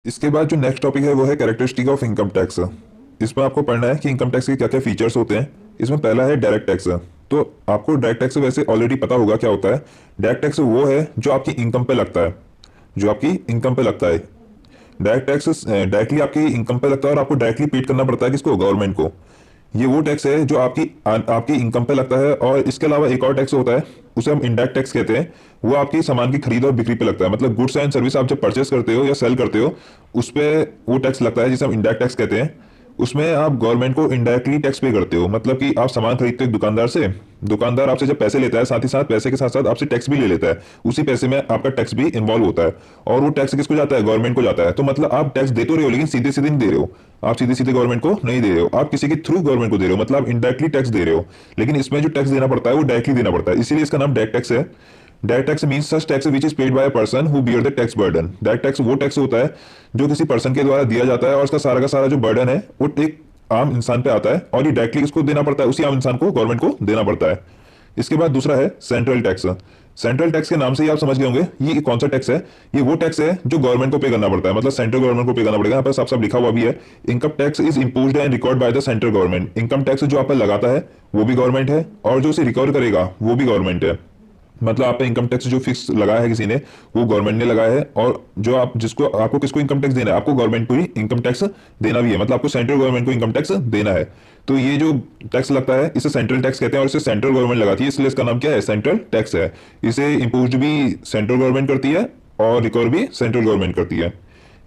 इसके बाद जो नेक्स्ट टॉपिक है वो है कैरेक्टरिस्टिक ऑफ इनकम टैक्स। इसमें आपको पढ़ना है कि इनकम टैक्स के क्या क्या फीचर्स होते हैं। इसमें पहला है डायरेक्ट टैक्स। तो आपको डायरेक्ट टैक्स वैसे ऑलरेडी पता होगा क्या होता है। डायरेक्ट टैक्स वो है जो आपकी इनकम पे लगता है, जो आपकी इनकम पे लगता है। डायरेक्ट टैक्स डायरेक्टली आपकी इनकम पे लगता है और आपको डायरेक्टली पेड करना पड़ता है किसको, गवर्नमेंट को। ये वो टैक्स है जो आपकी इनकम पे लगता है। और इसके अलावा एक और टैक्स होता है, उसे हम इनडायरेक्ट टैक्स कहते हैं। वो आपकी सामान की खरीद और बिक्री पे लगता है, मतलब गुड्स एंड सर्विस आप जब परचेस करते हो या सेल करते हो उस पर वो टैक्स लगता है जिसे हम इनडायरेक्ट टैक्स कहते हैं। उसमें आप गवर्नमेंट को इनडायरेक्टली टैक्स पे करते हो, मतलब कि आप सामान खरीदते हो एक दुकानदार से, दुकानदार आपसे जब पैसे लेता है साथ ही साथ पैसे के साथ साथ आपसे टैक्स भी ले लेता है, उसी पैसे में आपका टैक्स भी इन्वॉल्व होता है। और वो टैक्स किसको जाता है, गवर्नमेंट को जाता है। तो मतलब आप टैक्स दे तो रहे हो लेकिन सीधे सीधे नहीं दे रहे हो, आप सीधे सीधे गवर्नमेंट को नहीं दे रहे हो, आप किसी के थ्रू गवर्नमेंट को दे रहे हो, मतलब आप इनडायरेक्टली टैक्स दे रहे हो। लेकिन इसमें जो टैक्स देना पड़ता है वो डायरेक्टली देना पड़ता है, इसीलिए इसका नाम डायरेक्ट टैक्स है। Direct tax means such tax which is paid by a person who bear the tax burden. Direct tax वो टैक्स होता है जो किसी पर्सन के द्वारा दिया जाता है और उसका सारा का सारा जो बर्डन है वो एक आम इंसान पे आता है और ये डायरेक्टली किसको देना पड़ता है, उसी आम इंसान को, गवर्नमेंट को देना पड़ता है। इसके बाद दूसरा है सेंट्रल टैक्स। सेंट्रल टैक्स के नाम से ही आप समझ गए होंगे ये कौन सा टैक्स है। ये वो टैक्स है जो गवर्नमेंट को पे करना पड़ता है, मतलब सेंट्रल गवर्नमेंट को पे करना पड़ेगा। यहाँ पर साफ साफ लिखा हुआ भी है, income tax is imposed and record by the central government. Income tax जो आप पर लगाता है वो भी गवर्नमेंट है और जो उसे रिकवर करेगा वो भी गवर्नमेंट है। मतलब आप पे इनकम टैक्स जो फिक्स लगाया है किसी ने वो गवर्नमेंट ने लगाया है, और जो आप जिसको आपको किसको इनकम टैक्स देना है, आपको गवर्नमेंट को ही इनकम टैक्स देना भी है, मतलब आपको सेंट्रल गवर्नमेंट को इनकम टैक्स देना है। तो ये जो टैक्स लगता है इसे सेंट्रल टैक्स कहते हैं और इसे सेंट्रल गवर्नमेंट लगाती है, इसलिए इसका नाम क्या है, सेंट्रल टैक्स है। इसे इम्पोज भी सेंट्रल गवर्नमेंट करती है और रिकवर भी सेंट्रल गवर्नमेंट करती है।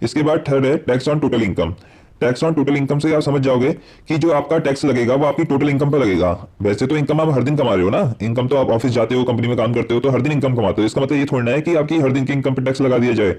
इसके बाद थर्ड है tax on total income. Tax on total income से आप समझ जाओगे कि जो आपका टैक्स लगेगा वो आपकी टोटल इनकम पर लगेगा। वैसे तो इनकम आप हर दिन कमा रहे हो ना, इनकम तो आप ऑफिस जाते हो, कंपनी में काम करते हो तो हर दिन इनकम कमाते हो। इसका मतलब ये थोड़ा ना है कि आपकी हर दिन की इनकम पर टैक्स लगा दिया जाए।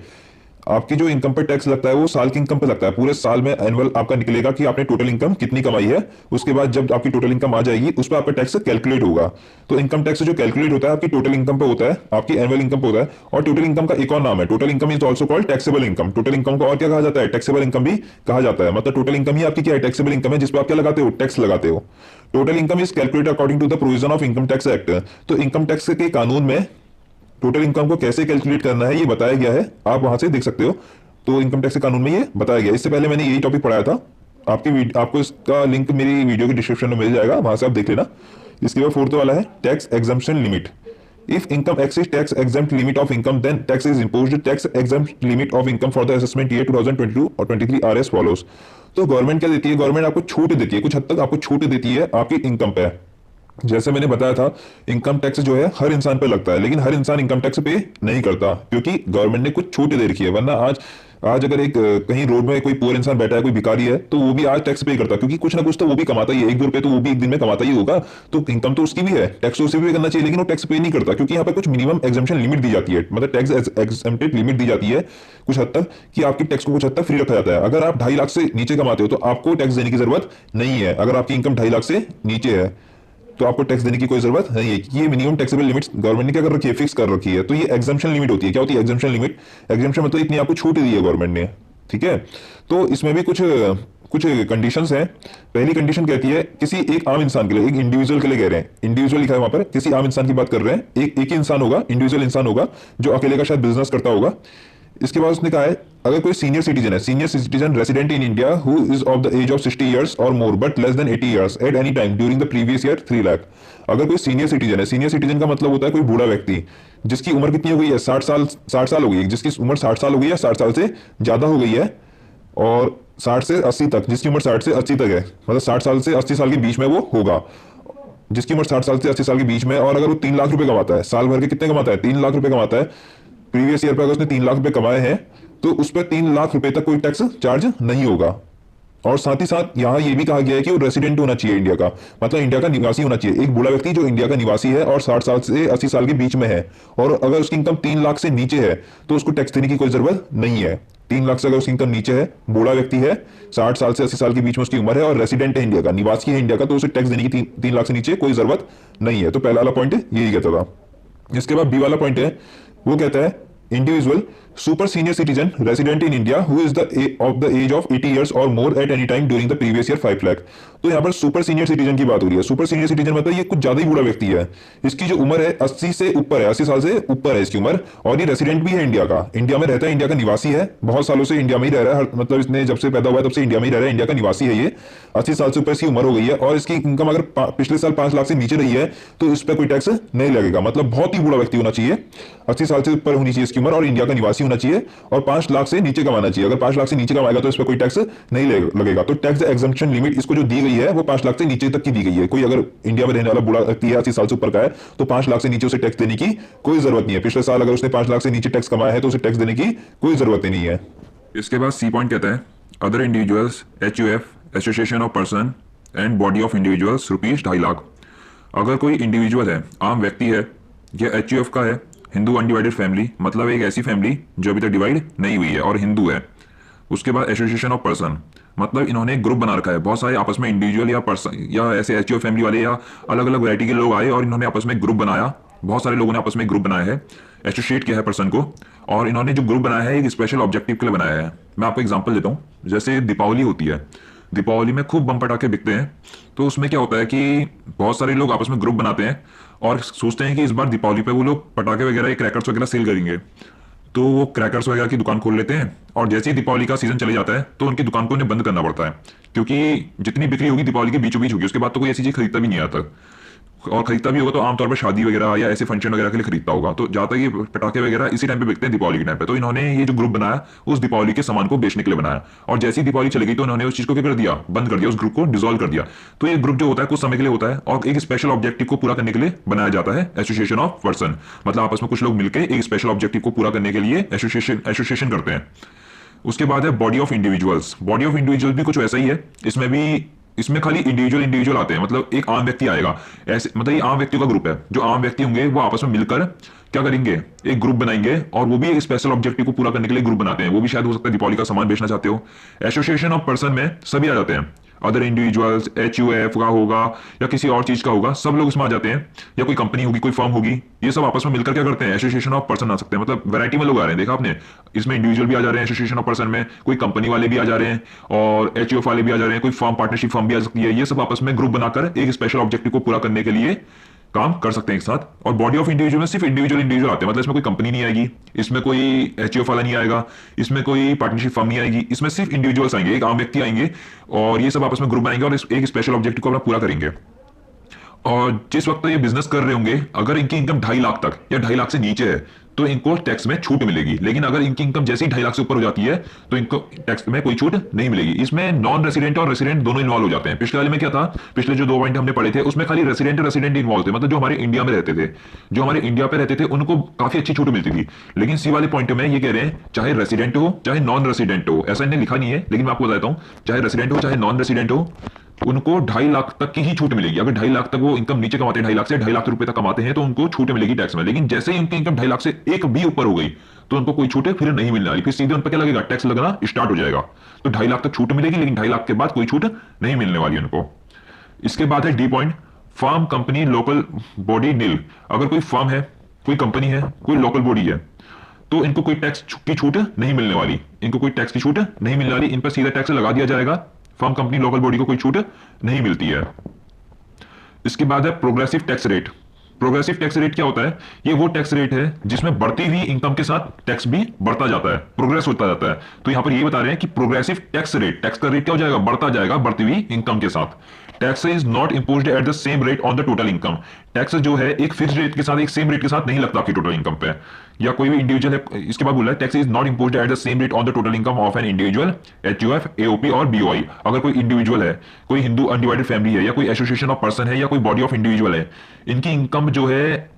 आपकी जो इनकम पे टैक्स लगता है वो साल की इनकम पे लगता है, पूरे साल में एनुअल आपका निकलेगा कि आपने टोटल इनकम कितनी कमाई है। उसके बाद जब आपकी टोटल इनकम आ जाएगी उस पर आपका टैक्स कैलकुलेट होगा। तो इनकम टैक्स जो कैलकुलेट होता है आपकी टोटल इनकम पे होता है, आपकी एनुअल इनकम पे होता है। और टोटल इनकम का एक और नाम है, total income is also called taxable income. Total income को और क्या कहा जाता है, टैक्सेबल इनकम भी कहा जाता है। मतलब टोटल इनकम ही आपकी क्या है, टैक्सेबल इनकम है, जिसपे आप क्या लगाते हो, टैक्स लगाते हो। Total income is calculated according to the provision of income tax act. तो इनकम टैक्स के कानून में टोटल इनकम को कैसे कैलकुलेट करना है ये बताया गया है, आप वहां से देख सकते हो। तो इनकम टैक्स के कानून में ये बताया गया। इससे पहले मैंने यही टॉपिक पढ़ाया था, आपको इसका लिंक मेरी वीडियो के डिस्क्रिप्शन में मिल जाएगा, वहां से आप देख लेना। इसके बाद फोर्थ वाला है tax exemption limit. If income exceeds tax exempt limit of income then tax is imposed. Tax exempt limit of income for the assessment year 2022 और 23 आर एस फॉलोज। तो गवर्नमेंट क्या देती है, गवर्नमेंट आपको छूट देती है, कुछ हद तक आपको छूट देती है आपकी इनकम पे। जैसे मैंने बताया था इनकम टैक्स जो है हर इंसान पे लगता है, लेकिन हर इंसान इनकम टैक्स पे नहीं करता क्योंकि गवर्नमेंट ने कुछ छूट दे रखी है। वरना आज आज अगर एक कहीं रोड में कोई पुअर इंसान बैठा है, कोई भिखारी है, तो वो भी आज टैक्स पे करता, क्योंकि कुछ ना कुछ तो वो भी कमाता ही है, 1-2 रुपए तो वो भी एक दिन में कमाता ही होगा। तो इनकम तो उसकी भी है, टैक्स तो उसे भी करना चाहिए, लेकिन वो टैक्स पे नहीं करता क्योंकि यहाँ पे कुछ मिनिमम एग्जम्पशन लिमिट दी जाती है, मतलब टैक्स एग्जम्प्टेड लिमिट दी जाती है कुछ हद तक, कि आपकी टैक्स को कुछ हद तक फ्री रखा जाता है। अगर आप 2.5 लाख से नीचे कमाते हो तो आपको टैक्स देने की जरूरत नहीं है। अगर आपकी इनकम 2.5 लाख से नीचे है तो आपको टैक्स देने की कोई जरूरत नहीं है। ये मिनिमम टैक्सेबल लिमिट्स गवर्नमेंट ने क्या कर रखी है, फिक्स कर रखी है। तो ये एग्जम्पशन लिमिट होती है। क्या होती है एग्जम्पशन लिमिट, एग्जम्पशन मतलब इतनी आपको छूट दी है गवर्नमेंट ने, ठीक है। तो इसमें भी कुछ कुछ कंडीशंस हैं। पहली कंडीशन कहती है किसी एक आम इंसान के लिए, एक इंडिविजुअल के लिए कह रहे हैं, इंडिविजुअल लिखा है वहां पर, किसी आम इंसान की बात कर रहे हैं, एक ही इंसान होगा, इंडिविजुअल इंसान होगा जो अकेले का शायद बिजनेस करता होगा। इसके बाद उसने कहा है अगर कोई सीनियर सिटीजन है, senior citizen resident in India who is of the age of 60 years और more but less than 80 years at any time during the previous year 3 lakh. अगर कोई सीनियर सिटीजन है, सीनियर सिटीजन का मतलब होता है कोई बूढ़ा व्यक्ति जिसकी उम्र कितनी हो गई है, 60 साल हो गई है, जिसकी उम्र 60 साल हो गई है, 60 साल से ज्यादा हो गई है, और 60 से 80 तक, जिसकी उम्र 60 से 80 तक है, मतलब 60 साल से 80 साल के बीच में वो होगा, जिसकी उम्र 60 साल से 80 साल के बीच में। और अगर वो 3 लाख रुपए कमाता है, साल भर के कितने कमाता है, 3 लाख रुपए कमाता है, प्रीवियस ईयर पर अगर उसने 3 लाख रुपए कमाए हैं तो उस पर 3 लाख रुपए तक कोई टैक्स चार्ज नहीं होगा। और साथ ही साथ यहां यह भी कहा गया है कि वो रेसिडेंट होना चाहिए इंडिया का, मतलब इंडिया का निवासी होना चाहिए। एक बूढ़ा व्यक्ति जो इंडिया का निवासी है और 60 साल से 80 साल के बीच में है, और अगर उसकी इनकम 3 लाख से नीचे है तो उसको टैक्स देने की कोई जरूरत नहीं है। 3 लाख से अगर उसकी इनकम नीचे है, बूढ़ा व्यक्ति है, 60 साल से 80 साल के बीच में उसकी उम्र है और रेसिडेंट है इंडिया का, निवासी है इंडिया का, तो उसे टैक्स देने की 3 लाख से नीचे कोई जरूरत नहीं है। तो पहला वाला पॉइंट यही कहता था। इसके बाद बी वाला पॉइंट है, वो कहता है individual super senior citizen resident in India who is the age of 80 years और more at any time during the previous year 5 lakh. तो यहाँ पर सुपर सीनियर सिटीजन की बात हो रही है। सुपर सीनियर सिटीजन मतलब ये कुछ ज्यादा ही बूढ़ा व्यक्ति है, इसकी जो उम्र है 80 से ऊपर है, 80 साल से ऊपर है इसकी उम्र, और ये रेसिडेंट भी है इंडिया का, इंडिया में रहता है, इंडिया का निवासी है, बहुत सालों से इंडिया में ही रह रहा है, मतलब इसने जब से पैदा हुआ है तब से इंडिया में ही रह रहा है, इंडिया का निवासी है ये। 80 साल से ऊपर इसकी उम्र हो गई है और इसकी इनकम अगर पिछले साल 5 लाख से नीचे रही है तो इस पर कोई टैक्स नहीं लगेगा। मतलब बहुत ही बूढ़ा व्यक्ति होना चाहिए, 80 साल से ऊपर होनी चाहिए इसकी उम्र और इंडिया का निवासी होना चाहिए और 5 लाख से नीचे कमाना चाहिए। अगर 5 लाख से नीचे कमाएगा तो इस पर कोई टैक्स नहीं लगेगा। तो टैक्स एग्जम्पशन लिमिट इसको जो दी गई है वो 5 लाख से नीचे तक की दी गई है। कोई अगर इंडिया में रहने वाला बूढ़ा व्यक्ति है 80 साल से ऊपर का है तो 5 लाख से नीचे उसे टैक्स देने की कोई जरूरत नहीं है। पिछले साल अगर उसने 5 लाख से नीचे टैक्स कमाया है तो उसे टैक्स देने की कोई जरूरत नहीं है। इसके बाद सी पॉइंट कहता है other individuals HUF association of person and body of individuals ₹2.5 lakh. अगर कोई इंडिविजुअल है, आम व्यक्ति है, यह HUF का है, हिंदू अनडिवाइडेड फैमिली, मतलब एक ऐसी फैमिली जो अभी तक डिवाइड नहीं हुई है और हिंदू है। उसके बाद एसोसिएशन ऑफ पर्सन, मतलब इन्होंने ग्रुप बना रखा है, बहुत सारे आपस में इंडिविजुअल या पर्सन या ऐसे HUF फैमिली वाले या अलग अलग वैरायटी के लोग आए और इन्होंने आपस में ग्रुप बनाया, बहुत सारे लोगों ने आपस में ग्रुप बनाया है, एसोसिएट किया है पर्सन को, और इन्होंने जो ग्रुप बनाया है एक स्पेशल ऑब्जेक्टिव के लिए बनाया है। मैं आपको एग्जांपल देता हूँ, जैसे दीपावली होती है, दीपावली में खूब बम पटाखे बिकते हैं, तो उसमें क्या होता है कि बहुत सारे लोग आपस में ग्रुप बनाते हैं और सोचते हैं कि इस बार दीपावली पे वो लोग पटाखे वगैरह क्रैकर्स वगैरह सेल करेंगे, तो वो क्रैकर्स वगैरह की दुकान खोल लेते हैं और जैसे ही दीपावली का सीजन चले जाता है तो उनकी दुकान को उन्हें बंद करना पड़ता है, क्योंकि जितनी बिक्री होगी दीपावली के बीचों बीच होगी, उसके बाद तो कोई ऐसी चीज खरीदता भी नहीं आता, और खरीदता भी होगा तो आमतौर पर शादी वगैरह या ऐसे फंक्शन वगैरह के लिए खरीदता होगा। तो ज्यादा ये पटाखे वगैरह इसी टाइम पे बिकते हैं, दीपावली के टाइम पे। तो इन्होंने ये जो ग्रुप बनाया उस दीपावली के सामान को बेचने के लिए बनाया, और जैसे ही दीपावली चली गई तो उन्होंने उस चीज को क्या कर दिया, बंद कर दिया, उस ग्रुप को डिसॉल्व कर दिया। तो ये ग्रुप जो होता है कुछ समय के लिए होता है और एक स्पेशल ऑब्जेक्टिव को पूरा करने के लिए बनाया जाता है, एसोसिएशन ऑफ पर्सन, मतलब आपस में कुछ लोग मिलकर एक स्पेशल ऑब्जेक्टिव को पूरा करने के लिए एसोसिएशन करते हैं। उसके बाद है body of individuals. Body of individual भी कुछ वैसा ही है, इसमें खाली इंडिविजुअल आते हैं, मतलब एक आम व्यक्ति आएगा, ऐसे मतलब ये आम व्यक्तियों का ग्रुप है, जो आम व्यक्ति होंगे वो आपस में मिलकर क्या करेंगे, एक ग्रुप बनाएंगे और वो भी एक स्पेशल ऑब्जेक्टिव को पूरा करने के लिए ग्रुप बनाते हैं। वो भी शायद हो सकता है दीपावली का सामान बेचना चाहते हो। एसोसिएशन ऑफ पर्सन में सभी आ जाते हैं, अदर इंडिविजुअल्स, HUF का होगा या किसी और चीज का होगा, सब लोग इसमें आ जाते हैं, या कोई कंपनी होगी, कोई फर्म होगी, ये सब आपस में मिलकर क्या करते हैं, एसोसिएशन ऑफ पर्सन आ सकते हैं। मतलब वैरायटी में लोग आ रहे हैं, देखा आपने, इसमें इंडिविजुअल भी आ जा रहे हैं एसोसिएशन ऑफ पर्सन में, कोई कंपनी वाले भी आ जा रहे हैं और HUF वाले भी आ जा रहे हैं, कोई फर्म पार्टनरशिप फर्म भी आ सकती है। ये सब आपस में ग्रुप बनाकर एक स्पेशल ऑब्जेक्टिव को पूरा करने के लिए काम कर सकते हैं एक साथ। और बॉडी ऑफ इंडिविजुअल में सिर्फ इंडिविजुअल आते हैं, मतलब इसमें कोई कंपनी नहीं आएगी, इसमें कोई HUF वाला नहीं आएगा, इसमें कोई पार्टनरशिप फर्म नहीं आएगी, इसमें सिर्फ इंडिविजुअल्स आएंगे, एक आम व्यक्ति आएंगे और ये सब आपस में ग्रुप बनाएंगे और एक स्पेशल ऑब्जेक्टिव को अपना पूरा करेंगे। और जिस वक्त ये बिजनेस कर रहे होंगे, अगर इनकी इनकम 2.5 लाख तक या 2.5 लाख से नीचे है तो इनको टैक्स में छूट मिलेगी, लेकिन अगर इनकी इनकम जैसे ही 2.5 लाख से ऊपर हो जाती है तो इनको टैक्स में कोई छूट नहीं मिलेगी। इसमें नॉन रेसिडेंट और रेसिडेंट दोनों इन्वॉल्व हो जाते हैं। पिछले वाले में क्या था, पिछले जो 2 पॉइंट हमने पढ़े थे उसमें खाली रेसिडेंट इन्वॉल्व थे, मतलब जो हमारे इंडिया में रहते थे, जो हमारे इंडिया पे रहते थे उनको काफी अच्छी छूट मिलती थी। लेकिन सी वाले पॉइंट में ये कह रहे हैं चाहे रेसिडेंट हो चाहे नॉन रेसिडेंट हो, ऐसा इन्हें लिखा नहीं है लेकिन मैं आपको बताता हूं, चाहे रेसिडेंट हो चाहे नॉन रेसिडेंट हो, उनको 2.5 लाख तक की ही छूट मिलेगी। अगर 2.5 लाख तक वो इनकम नीचे कमाते हैं, 2.5 लाख से 2.5 लाख रुपए तक कमाते हैं तो उनको छूट मिलेगी टैक्स में। लेकिन जैसे ही उनकी इनकम 2.5 लाख से एक भी ऊपर हो गई तो उनको कोई छूट फिर नहीं मिलने वाली, फिर सीधे उन पर क्या लगेगा, टैक्स लगना स्टार्ट हो जाएगा। तो 2.5 लाख तक छूट मिलेगी लेकिन 2.5 लाख के बाद कोई छूट नहीं मिलने वाली उनको। इसके बाद है D point, firm company local body nil. अगर कोई फर्म है, कोई कंपनी है, कोई लोकल बॉडी है तो इनको कोई टैक्स की छूट नहीं मिलने वाली, इनको कोई टैक्स की छूट नहीं मिलने वाली, इन पर सीधा टैक्स लगा दिया जाएगा। फर्म कंपनी लोकल बॉडी को कोई छूट नहीं मिलती है। इसके बाद है progressive tax rate. Progressive tax rate क्या होता है, ये वो टैक्स रेट है जिसमें बढ़ती हुई इनकम के साथ टैक्स भी बढ़ता जाता है, प्रोग्रेस होता जाता है। तो यहां पर ये बता रहे हैं कि प्रोग्रेसिव टैक्स रेट, टैक्स का रेट क्या हो जाएगा, बढ़ता जाएगा बढ़ती हुई इनकम के साथ। Tax is not imposed at the same rate on the total income. Tax जो है एक फिक्स रेट के साथ, एक सेम रेट के साथ नहीं लगता आपकी टोटल इनकम पे, या कोई भी इंडिविजुअल है। इसके बाद बोला है tax is not imposed at the same rate on the total income of an individual, HUF, AOP और BOI। अगर कोई इंडिविजुअल है, कोई हिंदू अनडिवाइडेड फैमिली है, या कोई एसोसिएशन ऑफ पर्सन है, या कोई बॉडी ऑफ इंडिविजुअल है, इनकी इनकम जो है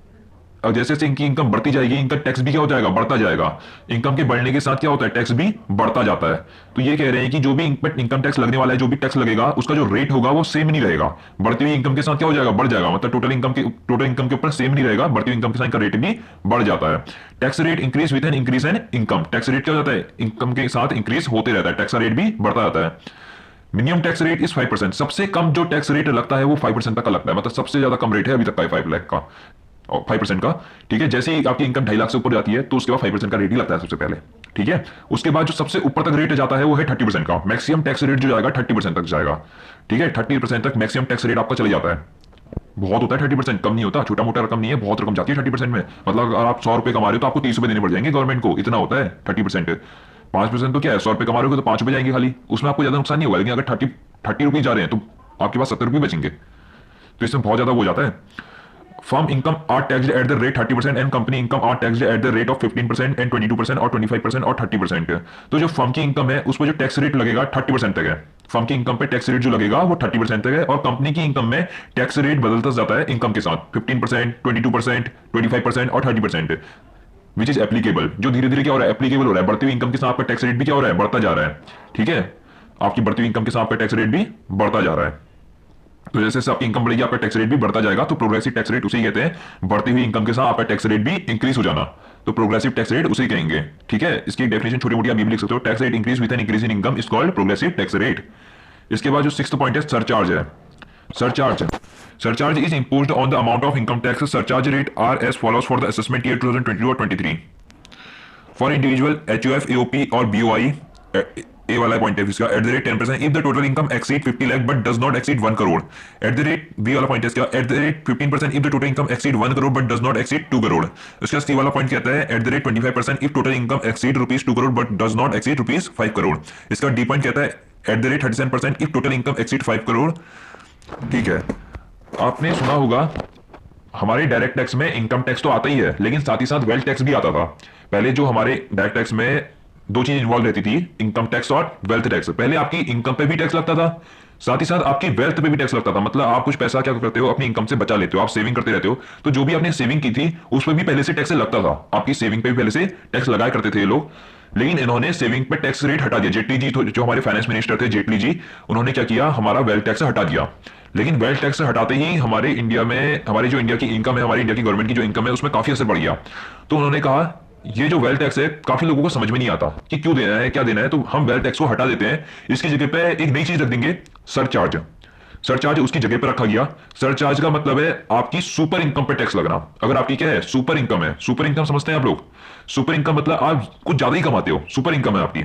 जैसे जैसे इनकी इनकम बढ़ती जाएगी इनका टैक्स भी क्या हो जाएगा, बढ़ता जाएगा। इनकम के बढ़ने के साथ क्या होता है, टैक्स भी बढ़ता जाता है। तो ये कह रहे हैं कि जो भी इनकम टैक्स लगने वाला है, जो भी टैक्स लगेगा उसका जो रेट होगा वो सेम नहीं रहेगा, बढ़ती हुई इनकम के साथ क्या हो जाएगा, बढ़ जाएगा। मतलब टोटल इनकम के ऊपर सेम नहीं रहेगा, बढ़ती हुई इनकम के साथ का रेट भी बढ़ जाता है। Tax rate increase with an increase in income. Tax rate क्या हो जाता है, इनकम के साथ इंक्रीज होते रहता है, टैक्स का रेट भी बढ़ता जाता है। Minimum tax rate is 5%। सबसे कम जो टैक्स रेट लगता है वो 5% तक का लगता है, मतलब सबसे ज्यादा कम रेट है अभी तक का 5 लाख का। और 5% का, ठीक है। जैसे ही आपकी इनकम 2.5 लाख से ऊपर जाती है तो उसके बाद 5% का रेट ही लगता है सबसे पहले, ठीक है। उसके बाद जो सबसे ऊपर तक रेट जाता है वो है 30% का। मैक्सिमम टैक्स रेट जो जाएगा 30% तक जाएगा, ठीक है। 30% तक मैक्सिमम टैक्स रेट आपका चले जाता है। बहुत होता है 30%, कम नहीं होता, छोटा मोटा रकम नहीं है, बहुत रकम जाती है 30% में। मतलब अगर आप 100 रुपए कमा रहे हो तो आपको 30 रुपए देने पड़ जाएंगे गवर्नमेंट को, इतना होता है 30%। 5% तो क्या है, 100 रुपए कमा रहे हो तो 5 रुपए जाएंगे खाली, उसमें आपको ज्यादा नुकसान नहीं होगा। लेकिन अगर 30 रुपीज जा रहे हैं तो आपके पास 70 रुपये बचेंगे, तो इसमें बहुत ज्यादा हो जाता है। Firm income are taxed at the rate 30% and company income are taxed at the rate of 15% and 22% और 25% और 30%। तो जो फर्म की इनकम है उस पर जो टैक्स रेट लगेगा 30% तक है। फर्म की इनकम पे टैक्स रेट जो लगेगा वो 30% तक है, और कंपनी की इनकम में टैक्स रेट बदलता जाता है इनकम के साथ, 15%, 22%, 25% और 30%, विच इज एप्लीकेबल। जो धीरे धीरे क्या हो रहा है, एप्लीकेबल हो रहा है। बढ़ती हुई इनकम के साथ आपका टैक्स रेट भी क्या हो रहा है, बढ़ता जा रहा है, ठीक है। आपकी बढ़ती हुई इनकम के साथ आपका टैक्स रेट भी बढ़ता जा रहा है। तो जैसे जैसे आपकी इनकम बढ़ेगी आपका टैक्स रेट भी बढ़ता जाएगा। तो प्रोग्रेसिव टैक्स रेट उसे कहते हैं, बढ़ती हुई इनकम के साथ आपका टैक्स रेट भी इंक्रीज हो जाना, तो प्रोग्रेसिव टैक्स रेट उसे कहेंगे, ठीक है। इसकी डेफिनेशन छोटी मोटी आप भी लिख सकते हो, tax rate increase with an increase in income is called progressive tax rate. इसके बाद जो 6th पॉइंट है सरचार्ज है। Surcharge is imposed on the amount of income tax. Surcharge rate are as follows for the assessment year 2022 और 23 for individual HUF, AOP और BOI. A वाला point है इसका, at the rate 10% if the total income exceed 50 lakh but does not exceed 1 crore. At the rate B वाला point है इसका, at the rate 15% if the total income exceed 1 crore but does not exceed 2 crore. इसका C वाला point कहता है, at the rate 25% if total income exceed rupees 2 crore but does not exceed rupees 5 crore. इसका D point कहता है, at the rate 37% if total income exceed 5 crore, ठीक है। आपने सुना होगा हमारे डायरेक्ट टैक्स में इनकम टैक्स तो आता ही है, लेकिन साथ ही साथ वेल्थ टैक्स भी आता था। पहले जो हमारे डायरेक्ट टैक्स में दो चीज इन्वॉल्व रहती थी, इनकम टैक्स और वेल्थ टैक्स। पहले आपकी इनकम पे भी टैक्स लगता था, साथ ही साथ आपकी वेल्थ पे भी टैक्स लगता था। मतलब आप कुछ पैसा क्या करते हो, अपनी इनकम से बचा लेते हो, आप सेविंग करते रहते हो, तो जो भी आपने सेविंग की थी उस पर भी पहले से टैक्स लगता था। आपकी सेविंग पे भी पहले से टैक्स लगाया करते थे ये लोग, लेकिन इन्होंने सेविंग पे टैक्स रेट हटा दिया। जेटली जी जो हमारे फाइनेंस मिनिस्टर थे, जेटली जी, उन्होंने क्या किया, हमारा वेल्थ टैक्स हटा दिया। लेकिन वेल्थ टैक्स हटाते ही हमारे इंडिया में, हमारी जो इंडिया की इनकम है, हमारी इंडिया की गवर्नमेंट की जो इनकम है उसमें काफी असर पड़ गया। तो उन्होंने कहा ये जो वेल्थ टैक्स है काफी लोगों को समझ में नहीं आता कि क्यों देना है, क्या देना है, तो हम वेल्थ टैक्स को हटा देते हैं। इसकी जगह पे एक नई चीज रख देंगे, सरचार्ज। सरचार्ज उसकी जगह पर रखा गया। सरचार्ज का मतलब है आपकी सुपर इनकम पे टैक्स लगना। अगर आपकी क्या है, सुपर इनकम है, सुपर इनकम समझते हैं आप लोग, सुपर इनकम मतलब आप कुछ ज्यादा ही कमाते हो, सुपर इनकम है आपकी,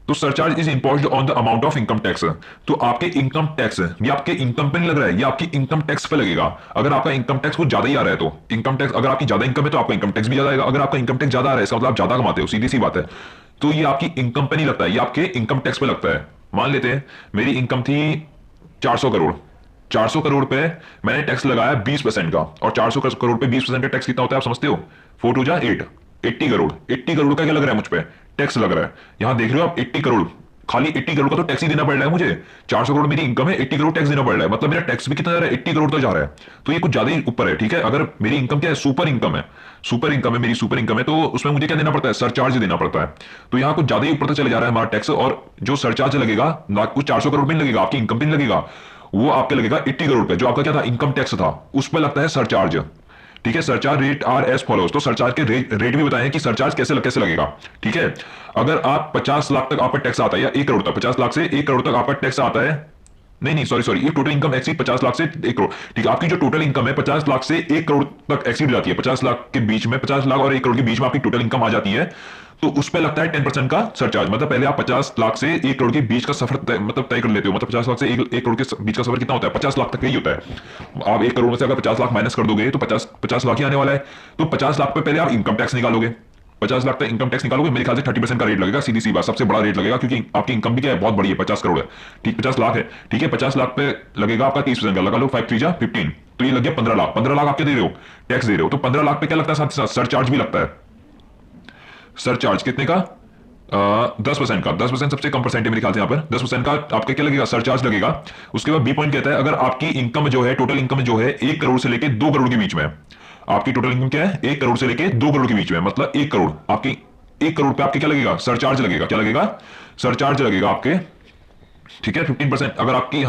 तो surcharge is imposed on the amount of income tax. तो आपके इनकम टैक्स ये आपके इनकम पे नहीं लग रहा है, ये आपकी इनकम टैक्स पे लगेगा। अगर आपका इनकम टैक्स कुछ ज्यादा ही आ रहा है तो इनकम टैक्स, अगर आपकी ज्यादा इनकम है तो आपका इनकम टैक्स भी ज्यादा आएगा। अगर आपका इनकम टैक्स ज्यादा आ रहा है इसका मतलब आप ज्यादा कमाते हो, सीधी सी बात है। तो ये आपकी इनकम पे नहीं लगता है, ये आपके इनकम टैक्स पे लगता है। मान लेते हैं मेरी इनकम थी 400 करोड़, 400 करोड़ पे मैंने टैक्स लगाया 20% का, और 400 करोड़ पे 20% का टैक्स कितना होता है आप समझते हो, 4 2 जा 8, 80 करोड़। 80 करोड़ का क्या लग रहा है मुझ पे, टैक्स लग रहा है। यहां देख रहे हो आप 80 करोड़, खाली 80 करोड़ का तो टैक्स ही देना पड़ रहा है मुझे। 400 करोड़ मेरी इनकम है, 80 करोड़ टैक्स देना पड़ रहा है, मतलब मेरा टैक्स भी कितना जा रहा है, 80 करोड़ तक जा रहा है। तो ये कुछ ज्यादा ही ऊपर है, ठीक है। अगर मेरी इनकम क्या है, सुपर इनकम है, सुपर इनकम है, मेरी सुपर इनकम है, तो उसमें मुझे क्या देना पड़ता है, सरचार्ज देना पड़ता है। तो यहाँ कुछ ज्यादा ही ऊपर तक चले जा रहा है हमारा टैक्स, और जो सरचार्ज लगेगा ना कुछ 400 करोड़ भी नहीं लगेगा, आपकी इनकम भी नहीं लगेगा, वो आपके लगेगा 80 करोड़ पे, जो आपका क्या था, इनकम टैक्स था, उस पर लगता है सरचार्ज, ठीक है। Surcharge rate are as follows. तो सरचार्ज के रेट भी बताएं कि सरचार्ज कैसे लगेगा, ठीक है। अगर आप 50 लाख तक आपका टैक्स आता है, या 1 करोड़ तक, 50 लाख से 1 करोड़ तक आपका टैक्स आता है, नहीं सॉरी, ये टोटल इनकम एक्सीड 50 लाख से 1 करोड़, ठीक है। आपकी जो टोटल इनकम है 50 लाख से 1 करोड़ तक एक्सीड जाती है, 50 लाख के बीच में, 50 लाख और 1 करोड़ के बीच में आपकी टोटल इनकम आ जाती है, तो उस पर लगता है 10% का सरचार्ज। मतलब पहले आप 50 लाख से 1 करोड़ के बीच का सफर तय कर लेते हो। मतलब 50 लाख से 1 करोड़ के बीच का सफर कितना होता है, 50 लाख तक ही होता है। आप 1 करोड़ में से अगर 50 लाख माइनस कर दोगे तो 50 लाख ही आने वाला है। तो 50 लाख पे पहले आप इनकम टैक्स निकालोगे, 50 लाख तक इनकम टैक्स निकालोगे, मेरे ख्याल से 30% का रेट लगेगा, सीधी सी बात, सबसे बड़ा रेट लगेगा, क्योंकि आपकी इनकम भी क्या है, बहुत बड़ी है, 50 करोड़ है, ठीक, 50 लाख है, ठीक है। 50 लाख पे लगेगा आपका 30% का, लगा लो 5 3 जा 15, तो ये लग गया 15 लाख। 15 लाख आप क्या दे रहे हो, टैक्स दे रहे हो। तो 15 लाख पे क्या लगता है, साथ साथ सरचार्ज भी लगता है। सरचार्ज कितने का, 10% का। 10% सबसे कम परसेंट है मेरे ख्याल से यहाँ पर। 10% का आपका क्या लगेगा, सरचार्ज लगेगा। उसके बाद बी पॉइंट कहता है, अगर आपकी इनकम जो है, टोटल इनकम जो है 1 करोड़ से लेके 2 करोड़ के बीच में, आपकी टोटल इनकम क्या है, 1 करोड़ से लेके 2 करोड़ के बीच में, मतलब 1 करोड़, आपकी 1 करोड़ पे आपके क्या लगेगा, सरचार्ज लगेगा। क्या लगेगा, सरचार्ज लगेगा आपके, ठीक है, 15%। अगर आपकी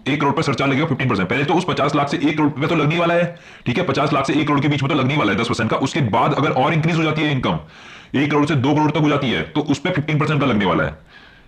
1 करोड़ पे सरचार्ज लगेगा 15%। पहले तो उस 50 लाख से 1 करोड़ पे तो लगने वाला है, ठीक है, 50 लाख से 1 करोड़ के बीच में तो लगने वाला है 10% का। उसके बाद अगर और इंक्रीज हो जाती है इनकम, 1 करोड़ से 2 करोड़ तक हो जाती है, तो उस पर 15% का लगने वाला है,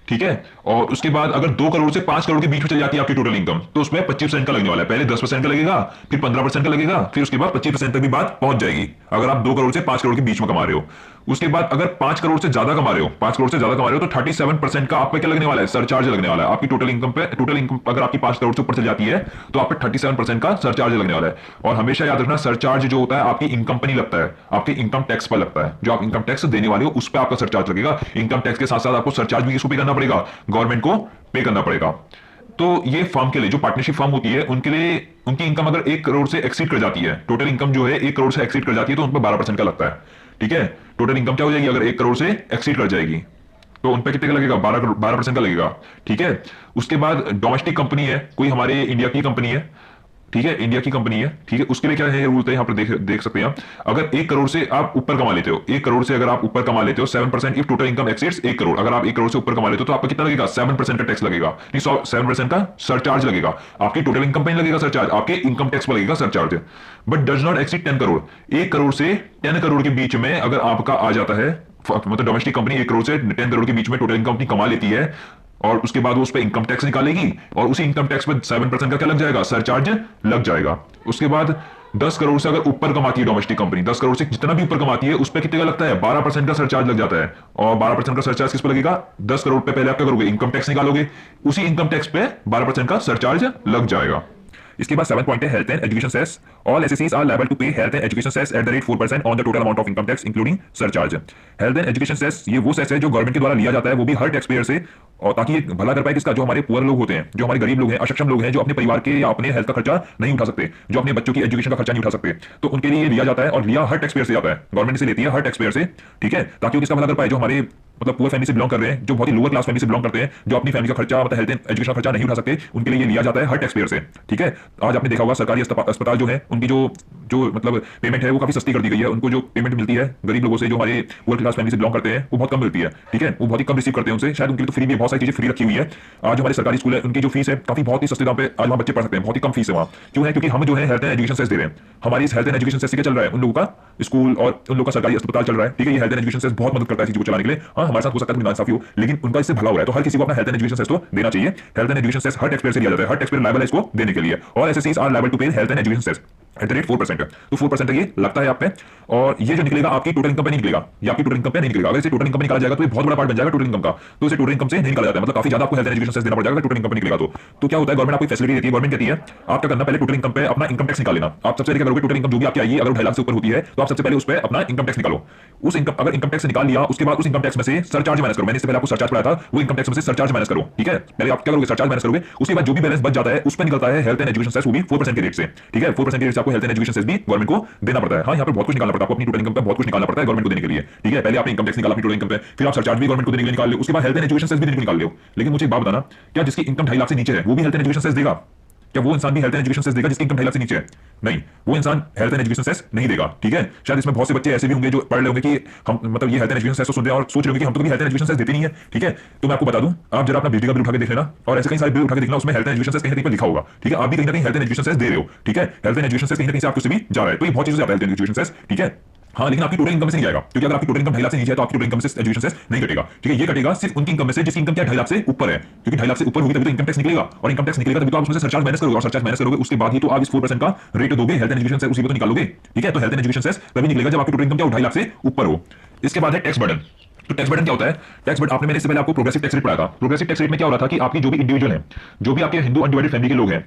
ठीक है। और उसके बाद अगर 2 करोड़ से 5 करोड़ के बीच में चली जाती है आपकी टोटल इनकम, तो उसमें 25% का लगने वाला है। पहले 10% का लगेगा, फिर 15% का लगेगा, फिर उसके बाद 25% तक भी बात पहुंच जाएगी अगर आप 2 करोड़ से 5 करोड़ के बीच में कमा रहे हो। उसके बाद अगर 5 करोड़ से ज्यादा कमा रहे हो, 5 करोड़ से ज्यादा कमा रहे हो, तो 37% का आप पे क्या लगने वाला है, सरचार्ज लगने वाला है आपकी टोटल इनकम पे। टोटल इनकम अगर आपकी 5 करोड़ से ऊपर चल जाती है तो आप पे 37% का सरचार्ज लगने वाला है। और हमेशा याद रखना, सरचार्ज जो होता है आपकी इनकम पर नहीं लगता है, आपके इनकम टैक्स पर लगता है। जो आप इनकम टैक्स देने वाले हो उस पर आपका सरचार्ज लगेगा। इनकम टैक्स के साथ साथ आपको सरचार्ज भी किसको पे करना पड़ेगा, गवर्नमेंट को पे करना पड़ेगा। तो ये फर्म के लिए, जो पार्टनरशिप फर्म होती है, उनके लिए उनकी इनकम अगर 1 करोड़ से एक्सीड कर जाती है, टोटल इनकम जो है 1 करोड़ से एक्सीड कर जाती है, तो उन पर 12% का लगता है। ठीक है, टोटल इनकम क्या हो जाएगी अगर 1 करोड़ से एक्सीड कर जाएगी, तो उन पर कितने का लगेगा, 12% का लगेगा। ठीक है। उसके बाद डोमेस्टिक कंपनी है, कोई हमारे इंडिया की कंपनी है, ठीक है, इंडिया की कंपनी है, ठीक है, उसके लिए क्या है रूल है, यहाँ पर देख सकते हैं आप। अगर 1 करोड़ से आप ऊपर कमा लेते हो, 1 करोड़ से अगर आप ऊपर कमा लेते हो, 7% if total income exceeds 1 crore, अगर आप 1 करोड़ से ऊपर कमा लेते हो तो आपका कितना लगेगा, 7% का टैक्स लगेगा, नहीं 7% का सरचार्ज लगेगा। आपकी टोटल इनकम पे नहीं लगेगा सरचार्ज, आपके इनकम टैक्स पर लगेगा surcharge. But does not exceed 10 crore. 1 crore से 10 करोड़ के बीच में अगर आपका आ जाता है, मतलब डोमेस्टिक कंपनी 1 करोड़ से 10 करोड़ के बीच में टोटल इनकम अपनी कमा लेती है, और उसके बाद वो उस पर इनकम टैक्स निकालेगी, और उसी इनकम टैक्स पर 7% का क्या लग जाएगा, सरचार्ज लग जाएगा। उसके बाद 10 करोड़ से अगर ऊपर कमाती है डोमेस्टिक कंपनी, 10 करोड़ से जितना भी ऊपर कमाती है उस पर कितने का लगता है, 12% का सरचार्ज लग जाता है। और 12% का सरचार्ज किस पर लगेगा, 10 करोड़ पे पहले आप क्या करोगे, इनकम टैक्स निकालोगे, उसी इनकम टैक्स पे 12% का सरचार्ज लग जाएगा। इसके बाद 7 पॉइंट है health and education cess. All assessees are liable to pay health and education cess at the rate 4% on the total amount of income tax including surcharge. Health and education cess ये वो cess है जो government के द्वारा लिया जाता है, वो भी हर टैक्स पेयर से, और ताकि ये भला कर पाए किसका, जो हमारे पुअर लोग होते हैं, जो हमारे गरीब लोग हैं, अक्षम लोग हैं, जो अपने परिवार के या अपने हेल्थ का खर्चा नहीं उठा सकते, जो अपने बच्चों की एजुकेशन का खर्चा नहीं उठा सकते, तो उनके लिए ये लिया जाता है। और लिया हर टैक्स पेयर से जाता है, गवर्नमेंट से लेती है हर टैक्स पेयर से, ठीक है, ताकि वो किसका भला कर पाए, जो हमारे मतलब पुअर फैमिली से बिलोंग कर रहे हैं, जो बहुत ही लोअर क्लास फैमिली से बिलोंग करते हैं, जो अपनी फैमिली का खर्चा मतलब हेल्थ एंड एजुकेशन खर्चा नहीं उठा सकते, उनके लिए ये लिया जाता है हर टैक्स पेयर से। ठीक है। आज आपने देखा होगा सरकारी अस्पताल जो है उनकी जो जो मतलब पेमेंट है वो काफी सस्ती कर दी गई है। उनको जो पेमेंट मिलती है गरीब लोगों से, जो हमारे पुअर क्लास फैमिली से बिलोंग करते हैं, वो बहुत कम मिलती है। ठीक है, वो बहुत ही कम रिसीव करते हैं उनसे, शायद उनके लिए तो फ्री भी बहुत सारी चीजें फ्री रखी हुई है। आज हमारे सरकारी स्कूल है, उनकी जो फीस है काफी बहुत ही सस्ते दाम पे आज वहाँ बच्चे पढ़ सकते हैं, बहुत ही कम फीस है वहाँ। क्यों है, क्योंकि हम जो है हेल्थ एंड एजुकेशन सेस दे रहे हैं। हमारी इस हेल्थ एंड एजुकेशन सेस से क्या चल रहा है, उन लोगों का स्कूल और उन लोगों का सरकारी अस्पताल चल रहा है। ठीक है, ये हेल्थ एंड एजुकेशन सेस बहुत मदद करता है चीजों को चलाने के लिए। हाँ, हमारे साथ हो सकता है नाइंसाफी हो, लेकिन उनका इससे भला हो रहा है, तो हर किसी को अपना हेल्थ एंड एजुकेशन सेस तो देना चाहिए। हेल्थ एंड एजुकेशन सेस हर टैक्स पेयर से लिया जाता है, हर टैक्स पेयर लायबल है इसको देने के लिए। और एसएससीज are liable to pay health and education cess at the rate 4%। तो 4% ये लगता है आप पे, और ये जो निकलेगा आपकी टोटल इनकम पे नहीं निकलेगा, ये आपकी टोटल इनकम पे नहीं निकलेगा। अगर इसे टोटल इनकम निकाला जाएगा तो ये बहुत बड़ा पार्ट बन जाएगा टोटल इनकम का, तो इसे टोटल इनकम से नहीं निकाला जाता है, मतलब काफी ज्यादा आपको हेल्थ एंड एजुकेशन सेस देना पड़ जाएगा टोटल इनकम पे निकलेगा। तो क्या होता है, गवर्नमेंट आपको फैसिलिटी देती है, गवर्नमेंट कहती है आप क्या करना, पहले टोटल इनकम पे अपना इनकम टैक्स निकाल लेना। आप सबसे पहले क्या करोगे, टोटल इनकम जो भी आपकी आएगी अगर 2.5 लाख से ऊपर होती है तो आप सबसे पहले उस पर अपना इनकम टैक्स निकालो। उस इनकम अगर इनकम टैक्स निकाल लिया, उसके बाद उस इनकम टैक्स में से सरचार्ज माइनस करो। मैंने इससे पहले आपको सरचार्ज पढ़ाया था, वो इनकम टैक्स में से सरचार्ज माइनस करो। ठीक है, पहले आप क्या करोगे, सरचार्ज माइनस करोगे, उसके बाद जो भी बैलेंस बच जाता है उस पर निकलता है हेल्थ एंड एजुकेशन सेस, वो भी 4% के रेट से। ठीक है, 4% के रेट से आपको हेल्थ एंड एजुकेशन सेस भी गवर्नमेंट को देना पड़ता है। हाँ, यहाँ पर बहुत कुछ निकालना पड़ता है आपको, अपनी टोटल इनकम पे बहुत कुछ निकालना पड़ता है गवर्नमेंट को देने के लिए। ठीक है, पहले आपने इनकम टैक्स निकाला अपनी टोटल इनकम पे, फिर आप सरचार्ज भी गवर्नमेंट को देने के लिए निकाल लो, उसके बाद हेल्थ एंड एजुकेशन सेस भी निकाल लो। लेकिन मुझे एक बात बताना, क्या जिसकी इनकम 2.5 लाख से नीचे है वो भी हेल्थ एंड एजुकेशन सेस देगा? क्या वो इंसान भी हेल्थ एंड एजुकेशन सेस देगा जिसकी इनकम 2.5 लाख से नीचे है? नहीं, वो इंसान हेल्थ एंड एजुकेशन सेस नहीं देगा। ठीक है, शायद इसमें बहुत से बच्चे ऐसे भी होंगे जो पढ़ रहे होंगे कि हम मतलब ये हेल्थ एंड एजुकेशन सेस तो सुन रहे हैं और सोच रहे होंगे कि हम तो कभी हेल्थ एंड एजुकेशन सेस देते नहीं है। ठीक है, तो मैं आपको बता दूं, आप जरा अपना बिजली का बिल उठा के देख लेना, और ऐसे कई सारे बिल उठा के देखना, उसमें हेल्थ एंड एजुकेशन सेस कहीं ना कहीं पर लिखा होगा। ठीक है, आप भी कहीं ना कहीं हेल्थ एंड एजुकेशन सेस दे रहे हो। ठीक है, हेल्थ एंड एजुकेशन सेस कहीं ना कहीं से आपको भी जा रहा है, तो ये बहुत चीजों से आता है हेल्थ एंड एजुकेशन सेस। ठीक है, हाँ, लेकिन आपकी टोटल इनकम से नहीं जाएगा, क्योंकि अगर आपकी टोटल इनकम 2.5 लाख से नीचे है तो आपकी टोटल इनकम से एजुकेशन सेस नहीं कटेगा। ठीक है, ये कटेगा सिर्फ उनकी इनकम में से जिसकी इनकम क्या 2.5 लाख से ऊपर है, क्योंकि 2.5 लाख से ऊपर होगी तभी तो इनकम टैक्स निकलेगा, और इनकम टैक्स निकलेगा तभी तो आप उसमें से सरचार्ज माइनस करोगे, और सरचार्ज माइनस करोगे उसके बाद ही तो आप इस 4% का रेट दोगे हेल्थ एंड एजुकेशन सेस, उसी पे तो निकालोगे। ठीक है, तो हेल्थ एंड एजुकेशन सेस तभी निकलेगा जब आपकी टोटल इनकम क्या 2.5 लाख से ऊपर हो। इसके बाद है टैक्स बर्डन। तो टैक्स बर्डन क्या होता है, टैक्स बर्डन आपने मैंने इससे पहले आपको प्रोग्रेसिव टैक्स रेट पढ़ाया था। प्रोग्रेसिव टैक्स रेट में क्या हो रहा था कि आपकी जो भी इंडिविजुअल है, जो भी आपके हिंदू अनडिवाइडेड फैमिली के लोग हैं,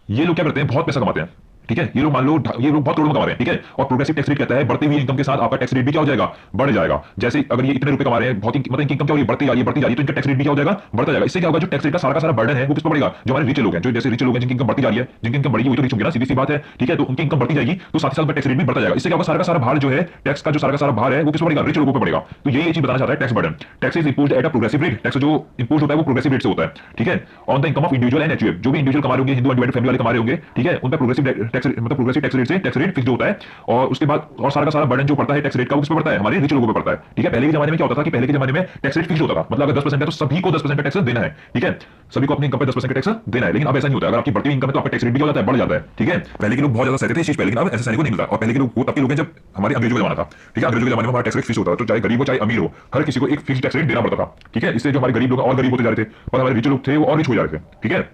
ये लोग क्या करते हैं, बहुत पैसा कमाते हैं। ठीक है, ये लोग मान लो ये लोग बहुत करोड़ों में कमा रहे हैं। ठीक है, और प्रोग्रेसिव टैक्स रेट कहता है बढ़ती हुई इनकम के साथ आपका टैक्स रेट भी क्या हो जाएगा, बढ़ जाएगा। जैसे अगर ये इतने रुपए कमा रहे हैं, बहुत मतलब इनकी इनकम क्या हो रही है, बढ़ती जा रही है, तो इनका टैक्स रेट भी क्या हो जाएगा, बढ़ता जाएगा। इससे क्या होगा, जो टैक्स रेट का सारा बर्डन है वो किस पर पड़ेगा, जो हमारे रिच लोग हैं, जो जैसे रिच लोग हैं जिनकी इनकम बढ़ती जा रही है, जिनकी इनकम बढ़ेगी वही तो रिच होंगे ना, सीधी सी बात है। ठीक है, तो उनकी इनकम बढ़ती जाएगी तो साथ ही साथ टैक्स रेट भी बढ़ता जाएगा। इससे क्या होगा, सारा भार जो है टैक्स का, जो सारा भार है वो किस पर पड़ेगा, रिच लोगों पर पड़ेगा। तो ये चीज बताना चाहता है tax burden. Tax is imposed at a progressive rate, tax जो इम्पोज होता है वो प्रोग्रेसिव रेट से होता है। ठीक है, on the income of individual and HUF, जो भी इंडिविजुअल कमा रहे होंगे, हिंदू अनडिवाइडेड फैमिली वाले कमा रहे होंगे, ठीक है, उन पर प्रोग्रेसिव टैक्स मतलब प्रोग्रेसिव टैक्स रेट से टैक्स रेट फिक्स होता है, और उसके बाद और सारा का सारा बर्डन जो पड़ता है टैक्स रेट का उस पर पड़ता है, हमारे रिच लोगों पर पड़ता है। ठीक है, पहले के जमाने में क्या होता था कि पहले के जमाने में टैक्स रेट फिक्स होता था, मतलब अगर 10% है तो सभी को 10% का टैक्स देना है। ठीक है, सभी को अपनी इनकम पे 10% का टैक्स देना है, लेकिन अब ऐसा नहीं होता है। अगर आपकी बढ़ती हुई इनकम है तो आपका टैक्स रेट भी क्या हो जाता है, बढ़ जाता है। ठीक है, पहले के लोग बहुत ज्यादा सहते थे इस चीज पे, लेकिन अब ऐसा सहने को नहीं मिलता। और पहले के लोग वो तब के लोग हैं जब हमारे अंग्रेजों का जमाना था। ठीक है, अंग्रेजों के जमाने में हमारा टैक्स रेट फिक्स होता था, तो चाहे गरीब हो चाहे अमीर हो, हर किसी को एक फिक्स टैक्स रेट देना पड़ता था। ठीक है, इससे जो हमारे गरीब लोग और गरीब होते जा रहे थे और हमारे रिच लोग थे वो और रिच हो जा रहे थे। ठीक है,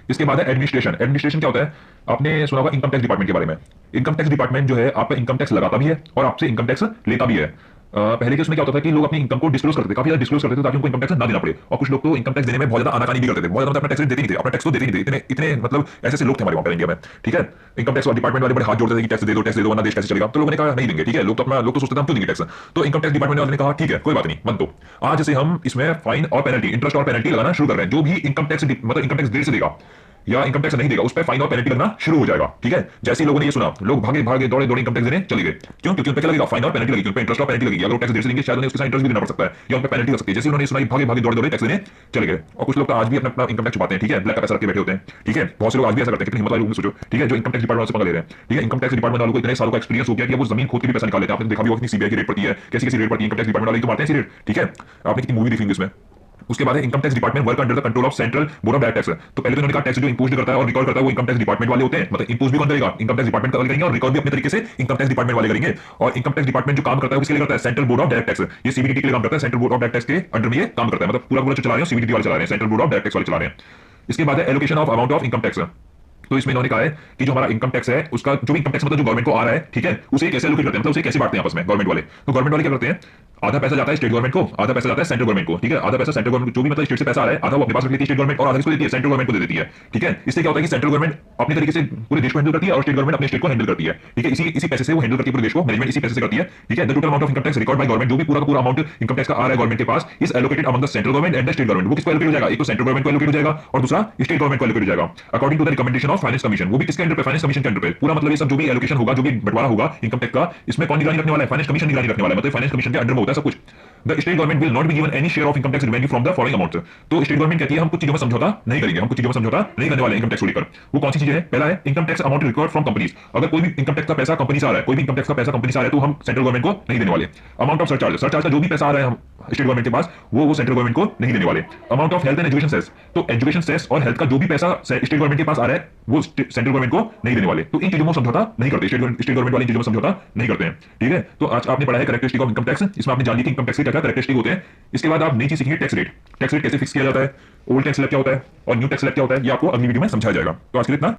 इसके बाद है एडमिनिस्ट्रेशन। एडमिनिस्ट्रेशन क्या होता है, आपने सुना होगा इनकम टैक्स डिपार्टमेंट के बारे में। इनकम टैक्स डिपार्टमेंट जो है आपका इनकम टैक्स लगाता भी है और आपसे इनकम टैक्स लेता भी है। पहले के उसमें क्या होता था कि लोग अपनी इनकम को डिस्क्लोज करते थे, काफी ज्यादा डिस्क्लोज करते थे ताकि उनको इनकम टैक्स ना देना पड़े। और कुछ लोग तो इनकम टैक्स देने में बहुत ज्यादा आनाकानी भी करते थे, बहुत ज्यादा अपना टैक्स रेट देते नहीं थे, अपना टैक्स तो देते नहीं थे। इतने इतने मतलब ऐसे लोग थे हमारे वहां पर इंडिया में। ठीक है, इनकम टैक्स डिपार्टमेंट वाले बड़े हाथ जोड़ते थे कि टैक्स दे दो वरना देश कैसे चलेगा। तो लोगों ने कहा नहीं देंगे। ठीक है, लोग तो सोचते थे हम क्यों देंगे टैक्स। तो इनकम टैक्स डिपार्टमेंट वाले ने कहा ठीक है कोई बात नहीं मत दो, आज से हम इसमें फाइन और पेनल्टी, इंटरेस्ट और पेनल्टी लगाना शुरू कर रहे हैं। जो भी इनकम टैक्स मतलब इनकम टैक्स देर से देगा या इनकम टैक्स नहीं देगा उस पर फाइन और पेनल्टी लगना शुरू हो जाएगा। ठीक है, जैसे ही लोगों ने ये सुना लोग भागे भागे दौड़े दौड़े इनकम टैक्स देने चले गए। क्यों? क्योंकि उन पे क्या लगेगा, फाइन और पेनल्टी लगेगी, उन पे इंटरेस्ट और पेनल्टी लगेगी। अगर वो टैक्स देर से देंगे शायद उन्हें उसके साथ इंटरेस्ट भी देना पड़ सकता है या उन पे पेनल्टी लग सकती है। जैसे उन्होंने सुना भागे भागे दौड़े दौड़े टैक्स देने चले गए। और कुछ लोग तो आज भी अपना इनकम टैक्स छुपाते हैं। ठीक है, ब्लैक का पैसा रख के बैठे होते हैं। ठीक है, बहुत से लोग आज भी ऐसा करते हैं। कितनी हिम्मत वाले लोग सोचो। ठीक है, जो इनकम टैक्स डिपार्टमेंट से पंगा ले रहे हैं। ठीक है, इनकम टैक्स डिपार्टमेंट वालों को इतने सालों का एक्सपीरियंस हो गया कि वो जमीन खोद के भी पैसा निकाल लेते हैं। आपने देखा भी होगा कितनी सीबीआई की रेट पड़ती है, कैसी कैसी रेट पड़ती है, इनकम टैक्स डिपार्टमेंट वाले तो मारते हैं ऐसी रेट। ठीक है, आपने कितनी मूवी देखी होंगी इसमें। उसके बाद income tax department work under the control of central board of direct tax. तो पहले तो इन्होंने कहा टैक्स जो इंपोज करता है और रिकॉर्ड करता है वो इनकम टैक्स डिपार्टमेंट वाले होते हैं। मतलब इंपोज भी कौन करेगा, इनकम टैक्स डिपार्टमेंट वाले करेंगे, और रिकॉर्ड भी अपने तरीके से इनकम टैक्स डिपार्टमेंट वाले करेंगे। और इनकम टैक्स डिपार्टमेंट जो काम करता है उसके लिए करता है central board of direct tax. ये सीबीडीटी के लिए काम करता है, central board of direct tax के अंडर में ये काम करता है। मतलब पूरा पूरा जो चला रहे हैं सीबीडीटी वाले चला रहे हैं, central board of direct tax वाले चला रहे हैं। इसके बाद है allocation of amount of income tax. तो इसमें इन्होंने कहा है कि जो हमारा इनकम टैक्स है उसका जो भी इनकम टैक्स मतलब जो गवर्नमेंट को आ रहा है, ठीक है, उसे कैसे एलोकेट करते हैं, मतलब उसे कैसे बांटते हैं आपस में गवर्नमेंट वाले। तो गवर्नमेंट वाले क्या करते हैं, आधा पैसा जाता है स्टेट गवर्नमेंट को, आधा पैसा जाता है सेंट्रल गवर्नमेंट को। ठीक है, आधा पैसा सेंट्रल गवर्नमेंट जो भी मतलब स्टेट से पैसा आ रहा है आधा वो अपने पास रख लेती है स्टेट गवर्नमेंट और आधा इसको देती है सेंट्रल गवर्नमेंट को दे देती है। ठीक है, इससे क्या होता है कि सेंट्रल गवर्नमेंट अपने तरीके से पूरे देश को हैंडल करती है और स्टेट गवर्नमेंट अपने स्टेट को हैंडल करती है। ठीक है, इसी पैसे से वो हैंडल करती है पूरे देश को, मैनेजमेंट इसी पैसे से करती है। ठीक है, the total amount of income tax record by government, जो भी पूरा का पूरा अमाउंट इनकम टैक्स का आ रहा है गवर्नमेंट के पास, is allocated among the central government and the state government. वो किसको एलोकेट हो जाएगा, एक तो सेंट्रल गवर्नमेंट को एलोकेट हो जाएगा और दूसरा स्टेट गवर्नमेंट को एलोकेट हो जाएगा according to the recommendation of finance commission. वो भी किसके अंडर पे, फाइनेंस कमीशन के अंडर पे। पूरा मतलब ये सब जो भी एलोकेशन होगा, जो भी बंटवारा होगा इनकम टैक्स का, इसमें कौन निगरानी रखने वाला है, फाइनेंस कमीशन निगरानी रखने वाला है। मतलब फाइनेंस कमीशन के अंडर में होता है सब कुछ। The state government will not be given any share of income tax revenue from the following amounts। तो स्टेट गवर्नमेंट कहती है हम कुछ चीजों में समझौता नहीं करेंगे, हम कुछ चीजों में समझौता नहीं करने वाले इनकम टैक्स को लेकर। वो कौन सी चीजें हैं, पहला है income tax amount record from companies. अगर कोई भी इनकम टैक्स का पैसा कंपनी से आ रहा है, कोई भी इनकम टैक्स का पैसा कंपनी से आ रहा है तो हम सेंट्रल गवर्नमेंट को नहीं देने वाले। अमाउंट ऑफ सरचार्ज, सरचार्ज का जो भी पैसा आ रहा है हम स्टेट गवर्नमेंट के पास वो सेंट्रल गवर्नमेंट को नहीं देने वाले। Amount of health and education cess, तो एजुकेशन सेस और हेल्थ का जो भी पैसा स्टेट गवर्नमेंट के पास आ रहा है वो सेंट्रल गवर्नमेंट को नहीं देने वाले। तो इन चीजों में समझौता नहीं करते, स्टेट गवर्नमेंट वाली चीजों में समझौता नहीं करते हैं। ठीक है, तो आज आपने पढ़ा है कैरेक्टरिस्टिक ऑफ इनकम टैक्स। इसमें आपने जान ली कि इनकम टैक्स के क्या क्या कैरेक्टरिस्टिक होते हैं। इसके बाद आप नई चीज सीखेंगे टैक्स रेट। टैक्स रेट कैसे फिक्स किया जाता है, ओल्ड टैक्स स्लैब क्या होता है और न्यू टैक्स स्लैब क्या होता है, ये आपको अगली वीडियो में समझाया जाएगा। तो आज के लिए इतना।